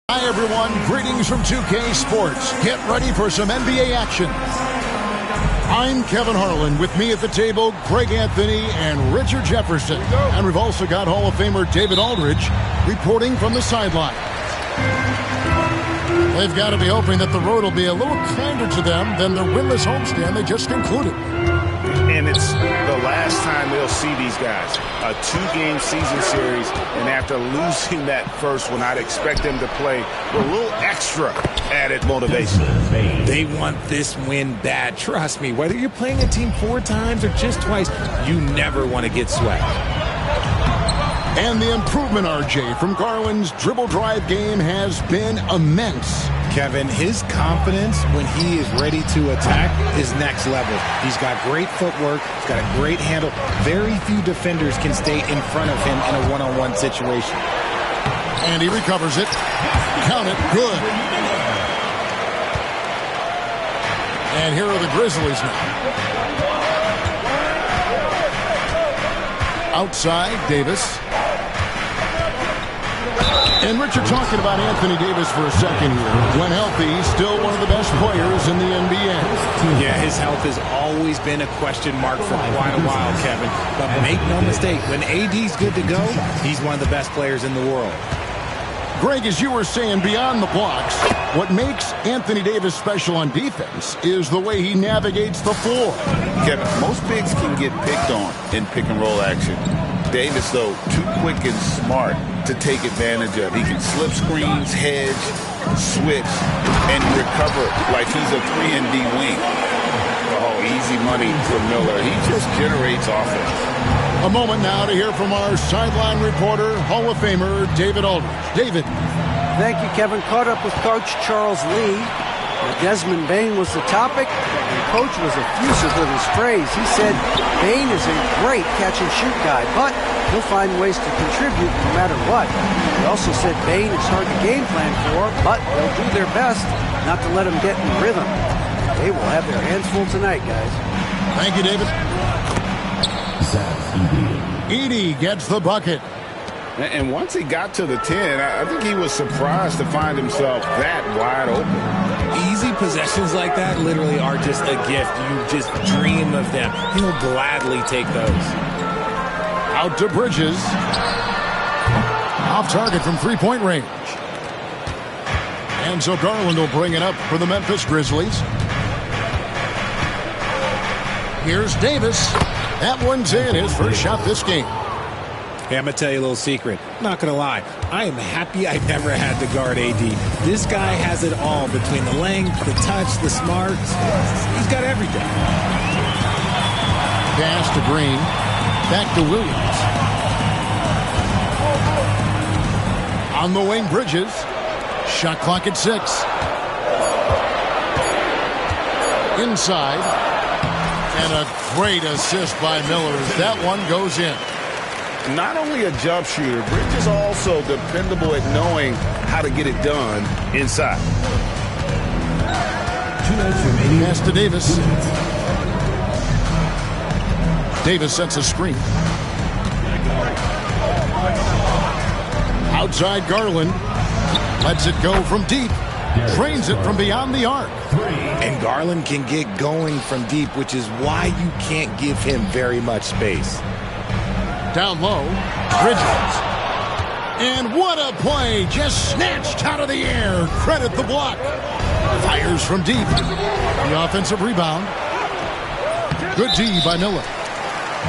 Hi everyone, greetings from 2K Sports. Get ready for some NBA action. I'm Kevin Harlan. With me at the table, Greg Anthony and Richard Jefferson. And we've also got Hall of Famer David Aldridge reporting from the sideline. They've got to be hoping that the road will be a little kinder to them than their winless homestand they just concluded. And it's the last time they'll see these guys. A two-game season series, and after losing that first one, I'd expect them to play with a little extra added motivation. They want this win bad. Trust me, whether you're playing a team 4 times or just twice, you never want to get swept. And the improvement, RJ, from Garland's dribble drive game has been immense. Kevin, his confidence when he is ready to attack is next level. He's got great footwork. He's got a great handle. Very few defenders can stay in front of him in a one-on-one situation. And he recovers it. Count it. Good. And here are the Grizzlies now. Outside, Davis. And Richard, talking about Anthony Davis for a second here. When healthy, he's still one of the best players in the NBA. Yeah, his health has always been a question mark for quite a while, Kevin. But make no mistake, when AD's good to go, he's one of the best players in the world. Greg, as you were saying, beyond the blocks, what makes Anthony Davis special on defense is the way he navigates the floor. Kevin, most bigs can get picked on in pick-and-roll action. Davis, though, too quick and smart to take advantage of. He can slip screens, hedge, switch, and recover like he's a 3-and-D wing. Oh, easy money for Miller. He just generates offense. A moment now to hear from our sideline reporter, Hall of Famer David Aldridge. David. Thank you, Kevin. Caught up with Coach Charles Lee. Desmond Bane was the topic, and Coach was effusive with his praise. He said Bane is a great catch-and-shoot guy, but he'll find ways to contribute no matter what. He also said Bane is hard to game plan for, but they'll do their best not to let him get in rhythm. They will have their hands full tonight, guys. Thank you, David. Edey gets the bucket. And once he got to the 10, I think he was surprised to find himself that wide open. Easy possessions like that literally are just a gift. You just dream of them. He'll gladly take those. Out to Bridges. Off target from three-point range. And so Garland will bring it up for the Memphis Grizzlies. Here's Davis. That one's in, his first shot this game. Hey, I'm going to tell you a little secret. Not going to lie. I am happy I never had to guard AD. This guy has it all between the length, the touch, the smarts. He's got everything. Pass to Green. Back to Williams. On the wing, Bridges. Shot clock at 6. Inside. And a great assist by Miller. That one goes in. Not only a jump shooter, Bridges also dependable at knowing how to get it done inside. Pass to Davis. Davis sets a screen. Outside Garland. Lets it go from deep. Trains it from beyond the arc. And Garland can get going from deep, which is why you can't give him very much space. Down low, Bridges. And what a play, just snatched out of the air. Credit the block. Fires from deep. The offensive rebound. Good D by Miller.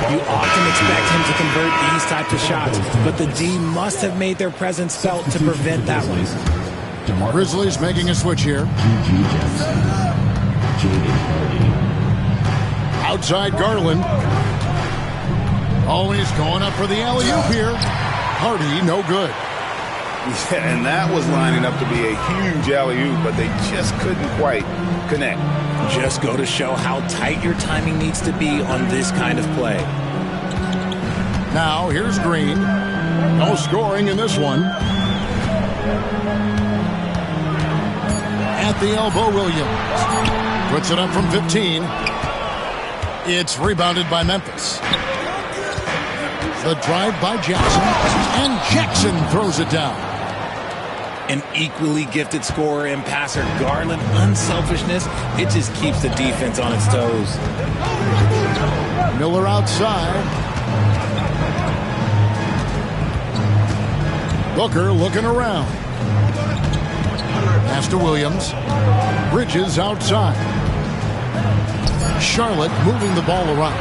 You often expect him to convert these types of shots, but the D must have made their presence felt to prevent that one. Grizzlies making a switch here. Outside Garland. Oh, he's going up for the alley-oop here. Hardy, no good. Yeah, and that was lining up to be a huge alley-oop, but they just couldn't quite connect. Just go to show how tight your timing needs to be on this kind of play. Now, here's Green. No scoring in this one. At the elbow, Williams. Puts it up from 15. It's rebounded by Memphis. The drive by Jackson. And Jackson throws it down. An equally gifted scorer and passer. Garland, unselfishness. It just keeps the defense on its toes. Miller outside. Booker looking around. Pass to Williams. Bridges outside. Charlotte moving the ball around.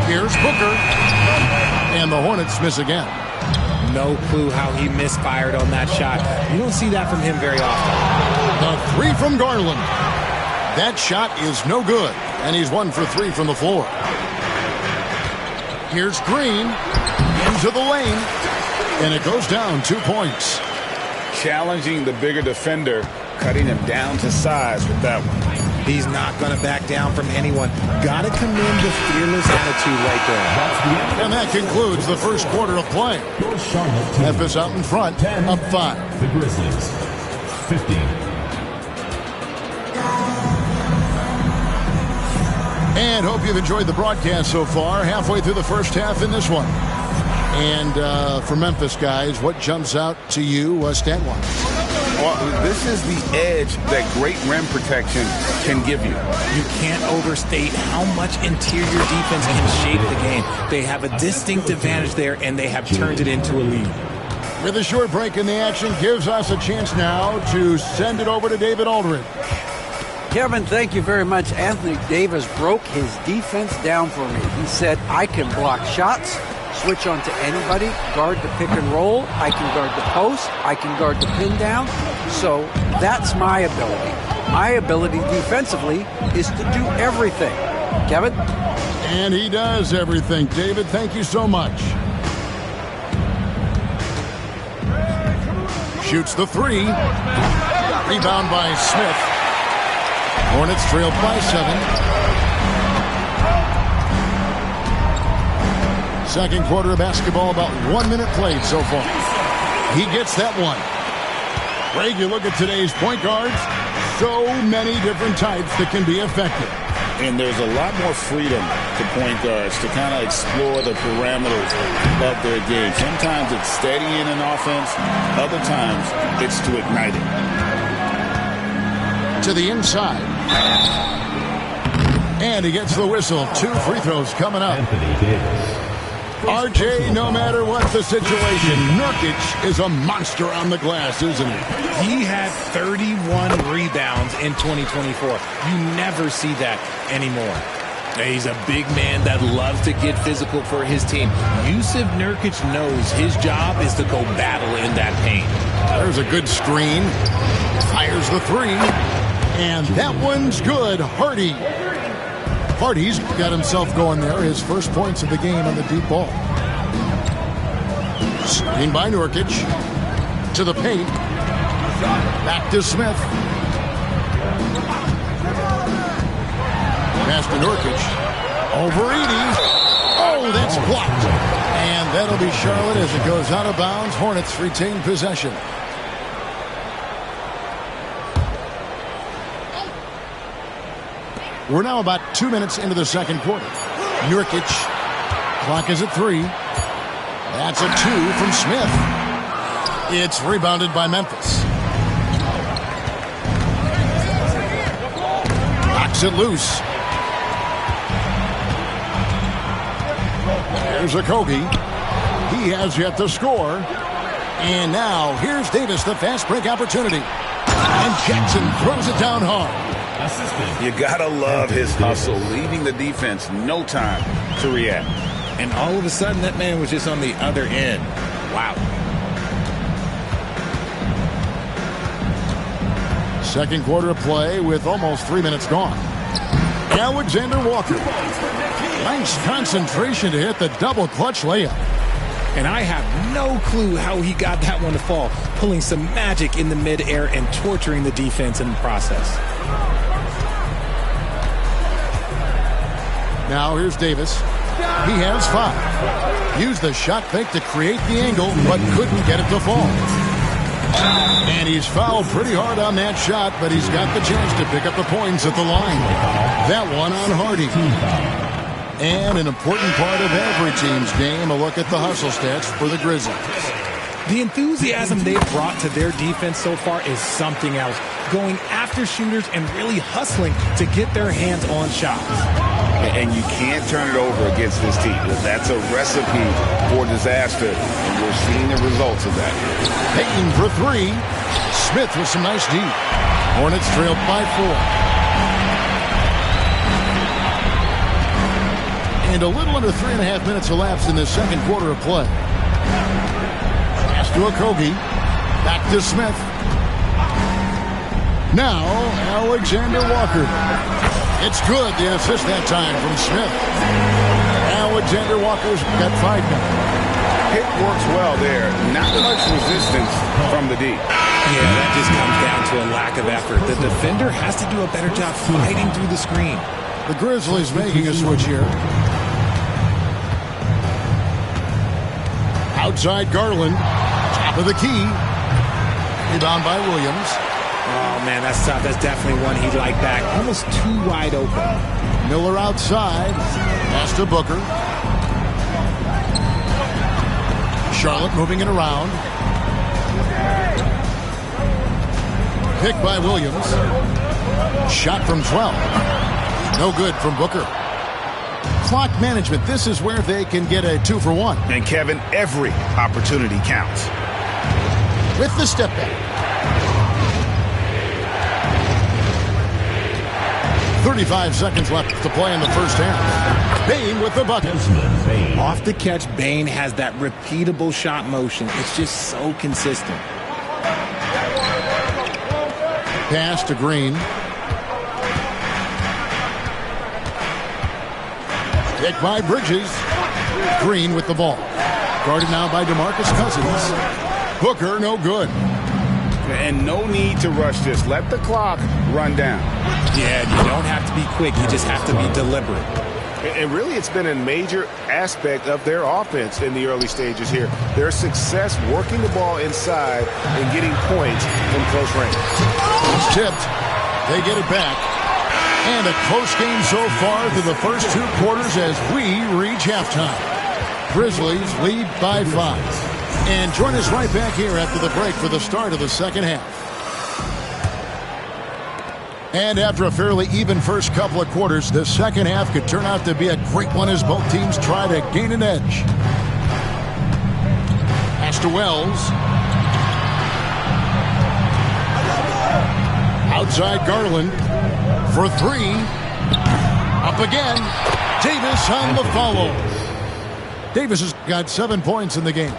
Here's Booker. And the Hornets miss again. No clue how he misfired on that shot. You don't see that from him very often. The three from Garland. That shot is no good. And he's 1 for 3 from the floor. Here's Green. Into the lane. And it goes down 2 points. Challenging the bigger defender, cutting him down to size with that one. He's not going to back down from anyone. Got to commend the fearless attitude right there. And that concludes the first quarter of play. Memphis out in front, up 5. The Grizzlies, 15. And hope you've enjoyed the broadcast so far. Halfway through the first half in this one. And for Memphis, guys, what jumps out to you stat-wise? Well, this is the edge that great rim protection can give you. You can't overstate how much interior defense can shape the game. They have a distinct advantage there, and they have turned it into a lead. With a short break in the action, gives us a chance now to send it over to David Aldridge. Kevin, thank you very much. Anthony Davis broke his defense down for me. He said, I can block shots, switch on to anybody, guard the pick and roll, I can guard the post, I can guard the pin down. So that's my ability. My ability defensively is to do everything. Kevin? And he does everything. David, thank you so much. Shoots the 3. Rebound by Smith. Hornets trailed by 7. Second quarter of basketball, about 1 minute played so far. He gets that one. Greg, you look at today's point guards, so many different types that can be effective. And there's a lot more freedom to point guards to kind of explore the parameters of their game. Sometimes it's steadying an offense. Other times it's to ignite it. To the inside. And he gets the whistle. 2 free throws coming up. Anthony Davis. RJ, no matter what the situation, Nurkic is a monster on the glass, isn't he? He had 31 rebounds in 2024. You never see that anymore. He's a big man that loves to get physical for his team. Yusuf Nurkic knows his job is to go battle in that paint. There's a good screen. Fires the 3. And that one's good. Hardy's got himself going there. His first points of the game on the deep ball. Screen by Nurkic. To the paint. Back to Smith. Pass to Nurkic. Over Edie. Oh, that's blocked. And that'll be Charlotte as it goes out of bounds. Hornets retain possession. We're now about 2 minutes into the second quarter. Nurkic. Clock is at 3. That's a 2 from Smith. It's rebounded by Memphis. Knocks it loose. There's a Kobe. He has yet to score. And now here's Davis, the fast break opportunity. And Jackson throws it down hard. You gotta love his hustle, leaving the defense no time to react. And all of a sudden, that man was just on the other end. Wow. Second quarter of play with almost 3 minutes gone. Alexander Walker. Nice concentration to hit the double clutch layup. And I have no clue how he got that one to fall, pulling some magic in the midair and torturing the defense in the process. Now here's Davis. He has 5. Used the shot fake to create the angle, but couldn't get it to fall. And he's fouled pretty hard on that shot, but he's got the chance to pick up the points at the line. That one on Hardy. And an important part of every team's game, a look at the hustle stats for the Grizzlies. The enthusiasm they've brought to their defense so far is something else. Going after shooters and really hustling to get their hands on shots. And you can't turn it over against this team. That's a recipe for disaster, and we're seeing the results of that. Payton for 3. Smith with some nice D. Hornets trailed by 4. And a little under 3.5 minutes elapsed in the second quarter of play. Pass to Okogie. Back to Smith. Now, Alexander Walker. It's good, the assist that time from Smith. Alexander Walker's got 5 now. Hit works well there. Not much resistance from the D. Yeah, that just comes down to a lack of effort. The defender has to do a better job fighting through the screen. The Grizzlies making a switch here. Outside Garland. Top of the key. Rebound by Williams. Oh, man, that's tough. That's definitely one he'd like back. Almost too wide open. Miller outside. Pass to Booker. Charlotte moving it around. Pick by Williams. Shot from 12. No good from Booker. Clock management. This is where they can get a 2 for 1. And Kevin, every opportunity counts. With the step back. 35 seconds left to play in the first half. Bane with the bucket. Off the catch, Bane has that repeatable shot motion. It's just so consistent. Pass to Green. Pick by Bridges. Green with the ball. Guarded now by DeMarcus Cousins. Booker, no good. And no need to rush this. Let the clock run down. Yeah, you don't have to be quick. You just have to be deliberate. And really, it's been a major aspect of their offense in the early stages here. Their success working the ball inside and getting points from close range. It's tipped. They get it back. And a close game so far through the first 2 quarters as we reach halftime. Grizzlies lead by 5. And join us right back here after the break for the start of the second half. And after a fairly even first couple of quarters, the second half could turn out to be a great one as both teams try to gain an edge. Pass to Wells. Outside Garland for 3. Up again. Davis on the follow. Davis has got 7 points in the game.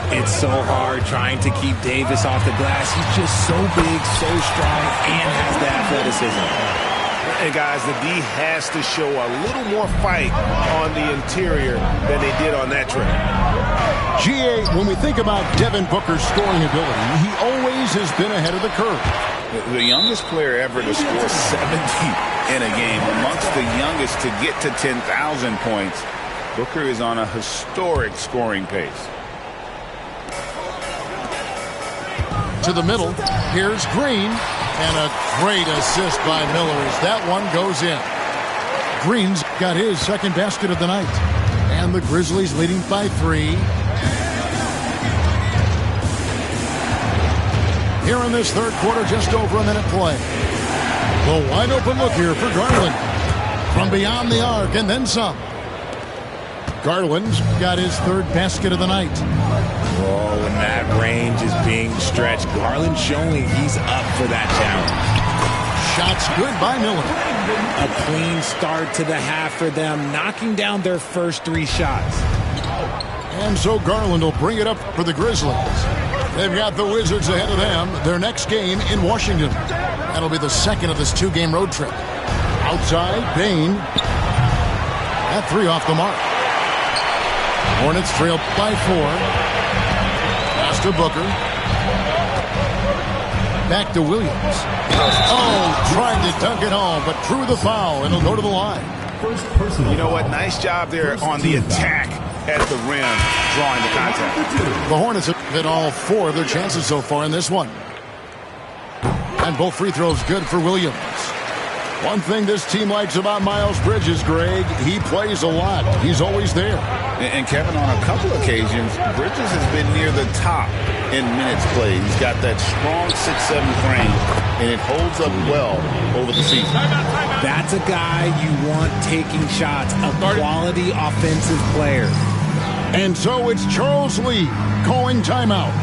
It's so hard trying to keep Davis off the glass. He's just so big, so strong, and has the athleticism. And guys, the D has to show a little more fight on the interior than they did on that trip. GA, when we think about Devin Booker's scoring ability, he always has been ahead of the curve. The youngest player ever to score 70 in a game, amongst the youngest to get to 10,000 points. Booker is on a historic scoring pace. To the middle. Here's Green. And a great assist by Miller as that one goes in. Green's got his second basket of the night. And the Grizzlies leading by 3. Here in this third quarter, just over a minute play. The wide open look here for Garland. From beyond the arc and then some. Garland's got his third basket of the night. Oh, and that range is being stretched. Garland showing he's up for that challenge. Shots good by Miller. A clean start to the half for them, knocking down their first 3 shots. And so Garland will bring it up for the Grizzlies. They've got the Wizards ahead of them. Their next game in Washington. That'll be the second of this 2-game road trip. Outside, Bane. That 3 off the mark. Hornets trail by 4. Pass to Booker. Back to Williams. Oh, tried to dunk it home, but drew the foul, and he'll go to the line. You know what? Nice job there on the attack at the rim, drawing the contact. The Hornets have hit all 4 of their chances so far in this one. And both free throws good for Williams. One thing this team likes about Miles Bridges, Greg, he plays a lot. He's always there. And Kevin, on a couple occasions, Bridges has been near the top in minutes played. He's got that strong 6'7" frame, and it holds up well over the season. That's a guy you want taking shots, a quality offensive player. And so it's Charles Lee calling timeout.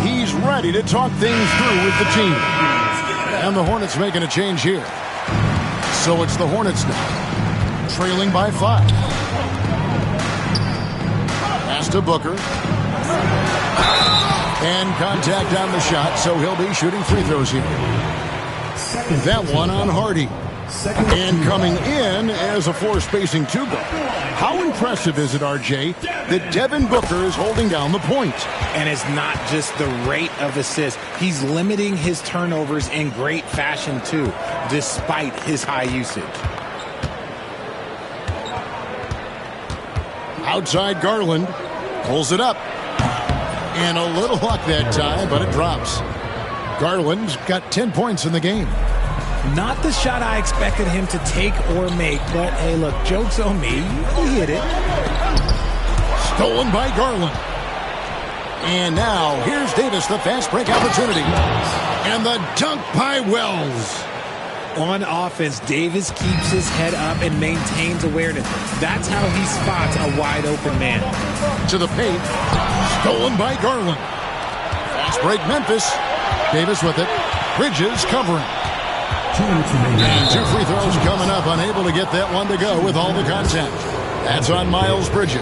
He's ready to talk things through with the team. And the Hornets making a change here. So it's the Hornets now, trailing by 5. Pass to Booker. And contact on the shot, so he'll be shooting free throws here. That one on Hardy. And coming in as a 4-spacing 2-guard. How impressive is it, RJ, that Devin Booker is holding down the point? And it's not just the rate of assists. He's limiting his turnovers in great fashion, too, despite his high usage. Outside Garland. Pulls it up. And a little luck that time, but it drops. Garland's got 10 points in the game. Not the shot I expected him to take or make, but hey, look, joke's on me. He hit it. Stolen by Garland. And now, here's Davis, the fast break opportunity. And the dunk by Wells. On offense, Davis keeps his head up and maintains awareness. That's how he spots a wide-open man. To the paint. Stolen by Garland. Fast break Memphis. Davis with it. Bridges covering. And 2 free throws coming up. Unable to get that one to go with all the contact. That's on Miles Bridges.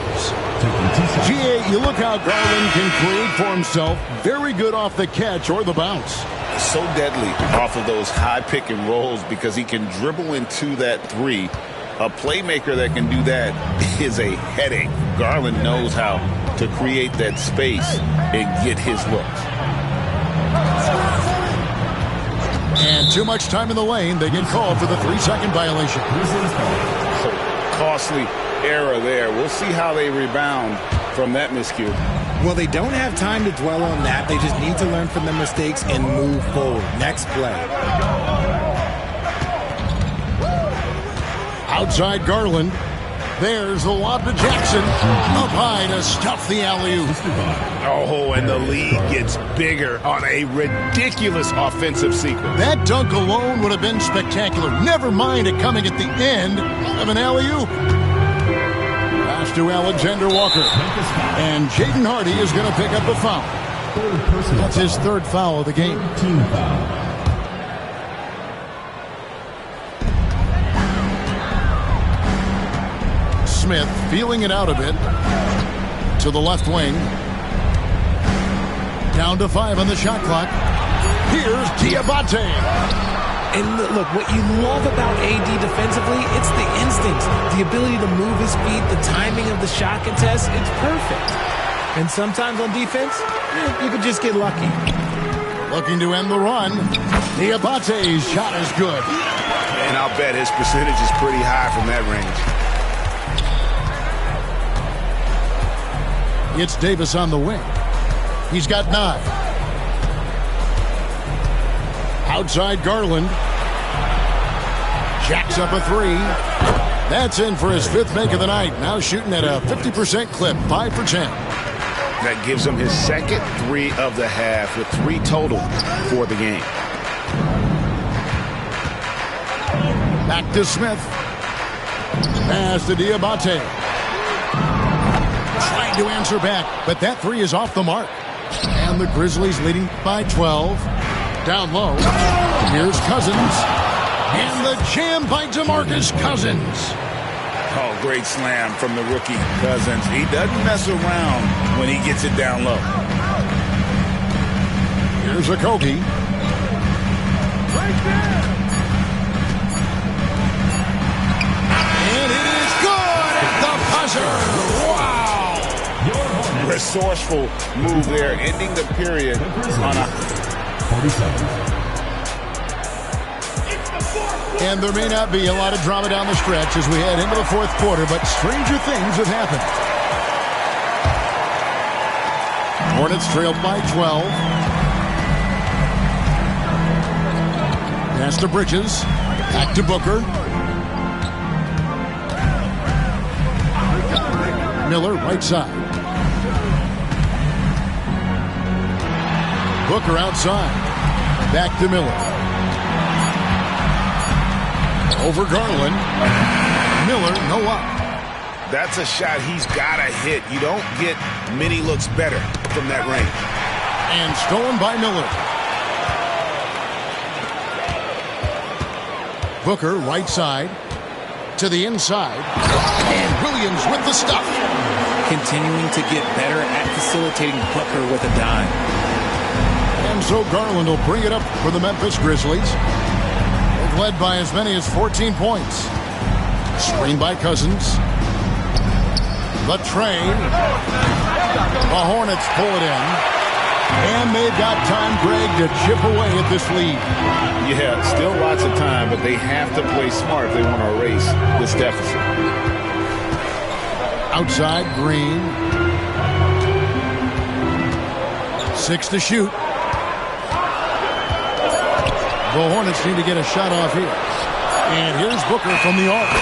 GA, you look how Garland can create for himself. Very good off the catch or the bounce. So deadly off of those high pick and rolls because he can dribble into that 3. A playmaker that can do that is a headache. Garland knows how to create that space and get his looks. And too much time in the lane. They get called for the 3-second violation. Costly error there. We'll see how they rebound from that miscue. Well, they don't have time to dwell on that. They just need to learn from their mistakes and move forward. Next play. Outside Garland. There's the lob to Jackson. Up high to stuff the alley-oop. Oh, and the lead gets bigger on a ridiculous offensive sequence. That dunk alone would have been spectacular. Never mind it coming at the end of an alley-oop. Pass to Alexander Walker. And Jaden Hardy is going to pick up a foul. That's his 3rd foul of the game. Smith feeling it out a bit to the left wing. Down to 5 on the shot clock. Here's Diabate. And look, what you love about AD defensively, it's the instincts, the ability to move his feet, the timing of the shot contest. It's perfect. And sometimes on defense, you could just get lucky. Looking to end the run. Diabate's shot is good. And I'll bet his percentage is pretty high from that range. It's Davis on the wing. He's got 9. Outside Garland. Jacks up a 3. That's in for his 5th make of the night. Now shooting at a 50% clip, 5 for 10. That gives him his 2nd 3 of the half with 3 total for the game. Back to Smith. Pass to Diabate. Trying to answer back, but that 3 is off the mark. And the Grizzlies leading by 12. Down low. Here's Cousins. And the jam by DeMarcus Cousins. Oh, great slam from the rookie Cousins. He doesn't mess around when he gets it down low. Here's a Kobe. And it is good at the buzzer. Wow. resourceful move there, ending the period on a 47. And there may not be a lot of drama down the stretch as we head into the fourth quarter, but stranger things have happened. Hornets trailed by 12. Pass to Bridges. Back to Booker. Miller, right side. Booker outside. Back to Miller. Over Garland. Miller, no up. That's a shot he's got to hit. You don't get many looks better from that range. And stolen by Miller. Booker, right side. To the inside. And Williams with the stuff. Continuing to get better at facilitating Booker with a dime. And so Garland will bring it up for the Memphis Grizzlies. They've led by as many as 14 points. Screen by Cousins. The tray. The Hornets pull it in. And they've got time, Greg, to chip away at this lead. Yeah, still lots of time, but they have to play smart if they want to erase this deficit. Outside, Green. 6 to shoot. The Hornets need to get a shot off here. And here's Booker from the arc.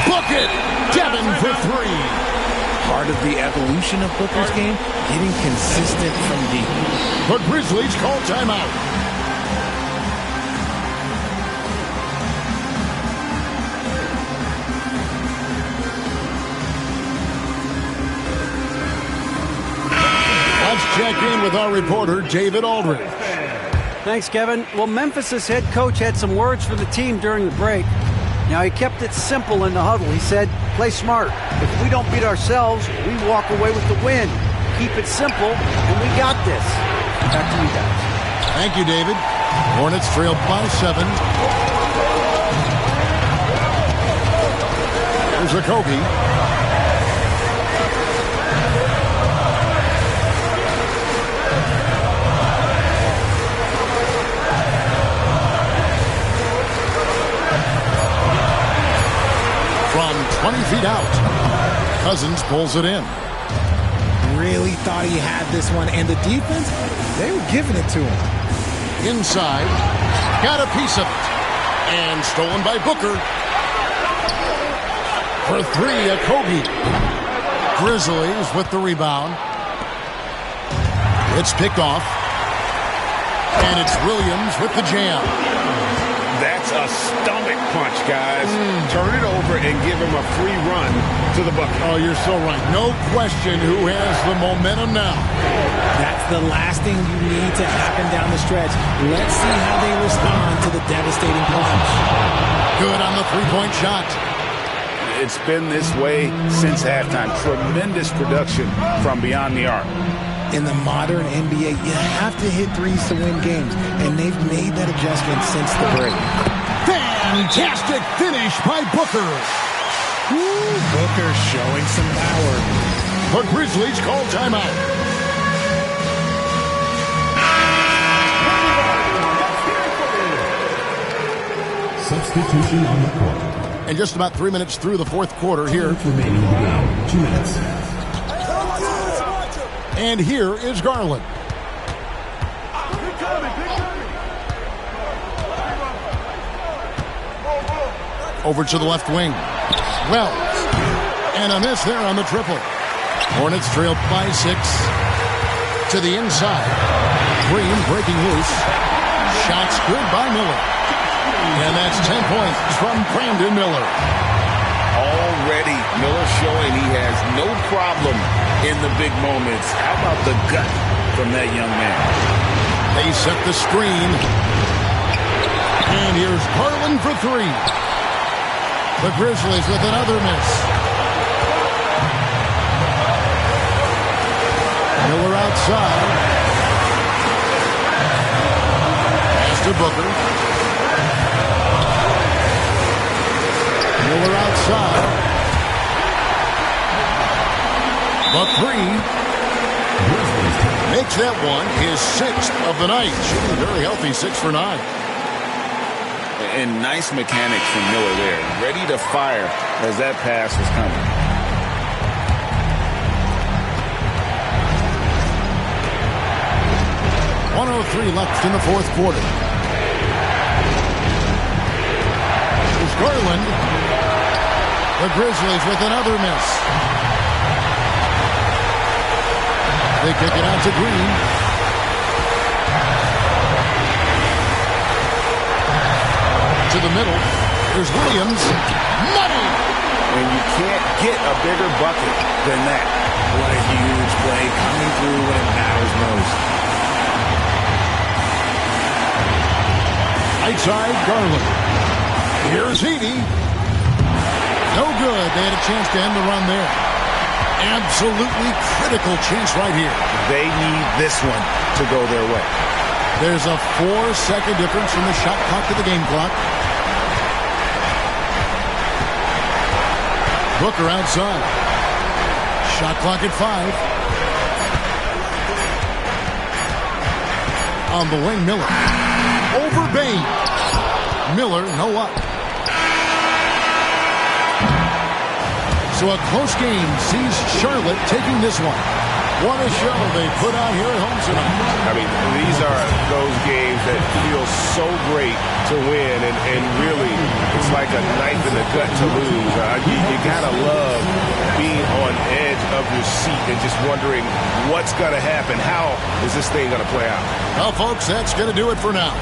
Book it! Devin for 3. Part of the evolution of Booker's game, getting consistent from deep. The Grizzlies call timeout. Let's check in with our reporter, David Aldridge. Thanks, Kevin. Well, Memphis's head coach had some words for the team during the break. Now, he kept it simple in the huddle. He said, play smart. If we don't beat ourselves, we walk away with the win. Keep it simple, and we got this. Back to you guys. Thank you, David. Hornets trail by 7. There's a Kobe. From 20 feet out, Cousins pulls it in. Really thought he had this one, and the defense, they were giving it to him. Inside, got a piece of it, and stolen by Booker. For 3, a Kobe. Grizzlies with the rebound. It's picked off, and it's Williams with the jam. That's a stomach punch, guys. Turn it over and give him a free run to the bucket. Oh, you're so right. No question who has the momentum now. That's the last thing you need to happen down the stretch. Let's see how they respond to the devastating punch. Good on the three-point shot. It's been this way since halftime. Tremendous production from beyond the arc. In the modern NBA, you have to hit threes to win games, and they've made that adjustment since the break. Fantastic finish by Booker. Ooh, Booker showing some power. The Grizzlies call timeout. Substitution on the court. And just about 3 minutes through the fourth quarter here. Remaining in the game. 2 minutes. And here is Garland. Over to the left wing. Wells. And a miss there on the triple. Hornets trail by 6. To the inside. Green breaking loose. Shots good by Miller. And that's 10 points from Brandon Miller. Already, Miller showing he has no problem in the big moments. How about the gut from that young man? They set the screen. And here's Garland for 3. The Grizzlies with another miss. Miller outside. Pass to Booker. Miller outside. The 3. Makes that one his 6th of the night. Shooting very healthy, 6 for 9. And nice mechanics from Miller there. Ready to fire as that pass was coming. .103 left in the fourth quarter. Here's Garland. The Grizzlies with another miss. They kick it out to Green. To the middle. Here's Williams. Money! And you can't get a bigger bucket than that. What a huge play coming through when it matters most. Right side, Garland. Here's Heaney. No good. They had a chance to end the run there. Absolutely critical chance right here. They need this one to go their way. There's a 4-second difference from the shot clock to the game clock. Booker outside. Shot clock at 5. On the wing, Miller. Over Bain. Miller, no up. So a close game sees Charlotte taking this one. What a show they put on here at home tonight. I mean, these are those games that feel so great to win, and really, it's like a knife in the gut to lose. You gotta love being on edge of your seat and just wondering what's gonna happen. How is this thing gonna play out? Well, folks, that's gonna do it for now.